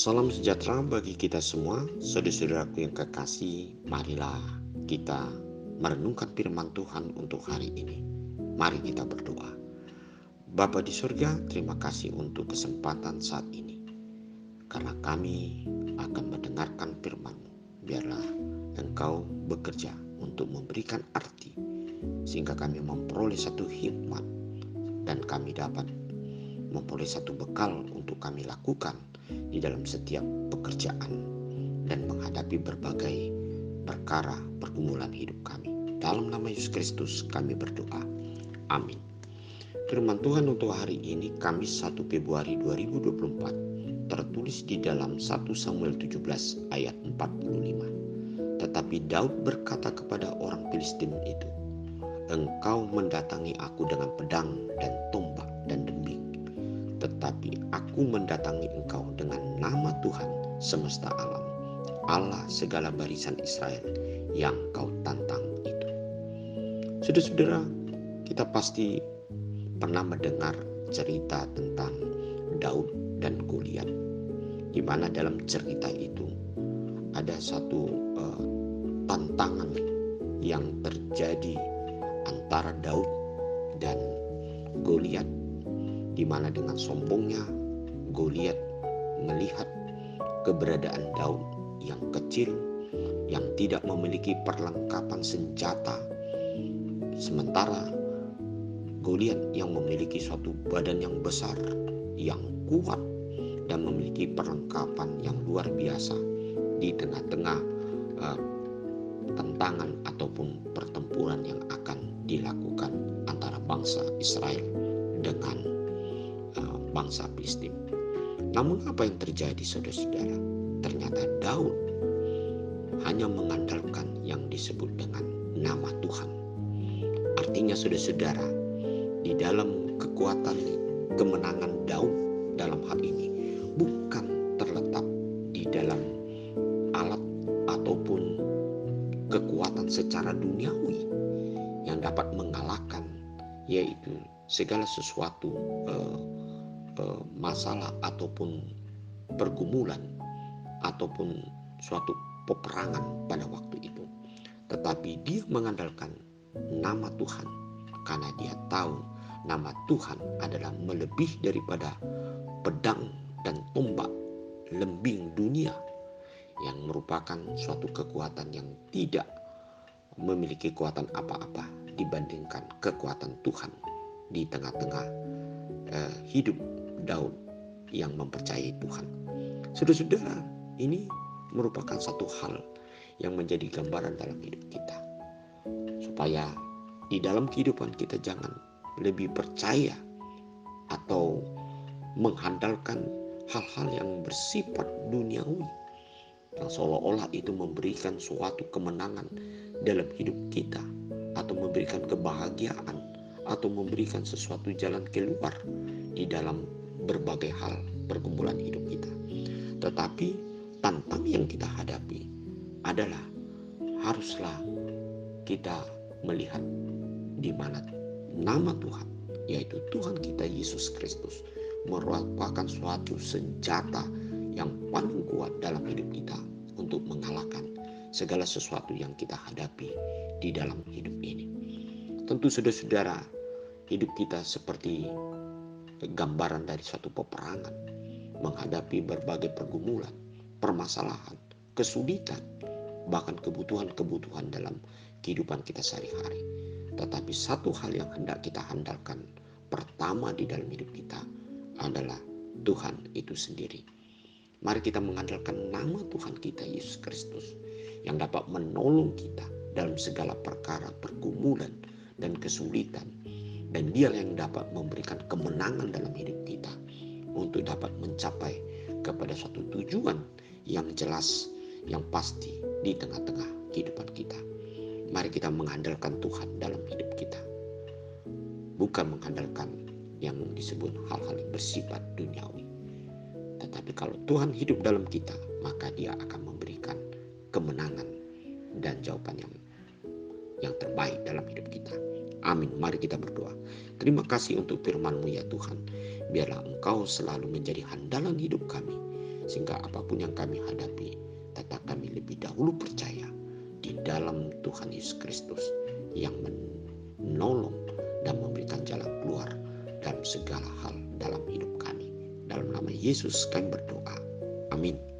Salam sejahtera bagi kita semua, saudara-saudaraku yang kekasih. Marilah kita merenungkan firman Tuhan untuk hari ini. Mari kita berdoa. Bapa di surga, terima kasih untuk kesempatan saat ini. Karena kami akan mendengarkan firman-Mu. Biarlah Engkau bekerja untuk memberikan arti, sehingga kami memperoleh satu hikmat dan kami dapat memperoleh satu bekal untuk kami lakukan di dalam setiap pekerjaan dan menghadapi berbagai perkara pergumulan hidup kami. Dalam nama Yesus Kristus kami berdoa. Amin. Firman Tuhan untuk hari ini Kamis 1 Februari 2024 tertulis di dalam 1 Samuel 17 ayat 45. Tetapi Daud berkata kepada orang Filistin itu, "Engkau mendatangi aku dengan pedang dan tombak dan dembing. Tetapi aku mendatangi engkau dengan nama Tuhan semesta alam, Allah segala barisan Israel yang kau tantang itu." Saudara-saudara, kita pasti pernah mendengar cerita tentang Daud dan Goliat, di mana dalam cerita itu ada satu tantangan yang terjadi antara Daud dan Goliat, di mana dengan sombongnya Goliat melihat keberadaan Daud yang kecil, yang tidak memiliki perlengkapan senjata, sementara Goliat yang memiliki suatu badan yang besar, yang kuat, dan memiliki perlengkapan yang luar biasa di tengah-tengah tantangan ataupun pertempuran yang akan dilakukan antara bangsa Israel dengan bangsa Filistin. Namun apa yang terjadi, saudara-saudara? Ternyata Daud hanya mengandalkan yang disebut dengan nama Tuhan. Artinya, saudara-saudara, di dalam kekuatan kemenangan Daud dalam hal ini bukan terletak di dalam alat ataupun kekuatan secara duniawi yang dapat mengalahkan, yaitu segala sesuatu masalah ataupun pergumulan ataupun suatu peperangan pada waktu itu. Tetapi dia mengandalkan nama Tuhan, karena dia tahu nama Tuhan adalah melebihi daripada pedang dan tombak lembing dunia, yang merupakan suatu kekuatan yang tidak memiliki kekuatan apa-apa dibandingkan kekuatan Tuhan di tengah-tengah hidup Daud yang mempercayai Tuhan. Saudara-saudara, ini merupakan satu hal yang menjadi gambaran dalam hidup kita, supaya di dalam kehidupan kita jangan lebih percaya atau mengandalkan hal-hal yang bersifat duniawi, yang seolah-olah itu memberikan suatu kemenangan dalam hidup kita, atau memberikan kebahagiaan, atau memberikan sesuatu jalan keluar di dalam berbagai hal pergumulan hidup kita. Tetapi tantangan yang kita hadapi adalah haruslah kita melihat di mana nama Tuhan, yaitu Tuhan kita Yesus Kristus, merupakan suatu senjata yang paling kuat dalam hidup kita untuk mengalahkan segala sesuatu yang kita hadapi di dalam hidup ini. Tentu saudara-saudara, hidup kita seperti gambaran dari suatu peperangan, menghadapi berbagai pergumulan, permasalahan, kesulitan, bahkan kebutuhan-kebutuhan dalam kehidupan kita sehari-hari. Tetapi satu hal yang hendak kita andalkan pertama di dalam hidup kita adalah Tuhan itu sendiri. Mari kita mengandalkan nama Tuhan kita Yesus Kristus, yang dapat menolong kita dalam segala perkara pergumulan dan kesulitan. Dan dia yang dapat memberikan kemenangan dalam hidup kita untuk dapat mencapai kepada suatu tujuan yang jelas, yang pasti di tengah-tengah kehidupan kita. Mari kita mengandalkan Tuhan dalam hidup kita, bukan mengandalkan yang disebut hal-hal yang bersifat duniawi. Tetapi Tapi kalau Tuhan hidup dalam kita, maka Dia akan memberikan kemenangan dan jawaban yang terbaik dalam hidup kita. Amin. Mari kita berdoa. Terima kasih untuk firman-Mu ya Tuhan. Biarlah Engkau selalu menjadi handalan hidup kami, sehingga apapun yang kami hadapi, tetap kami lebih dahulu percaya di dalam Tuhan Yesus Kristus yang menolong dan memberikan jalan keluar dalam segala hal dalam hidup kami. Dalam nama Yesus kami berdoa. Amin.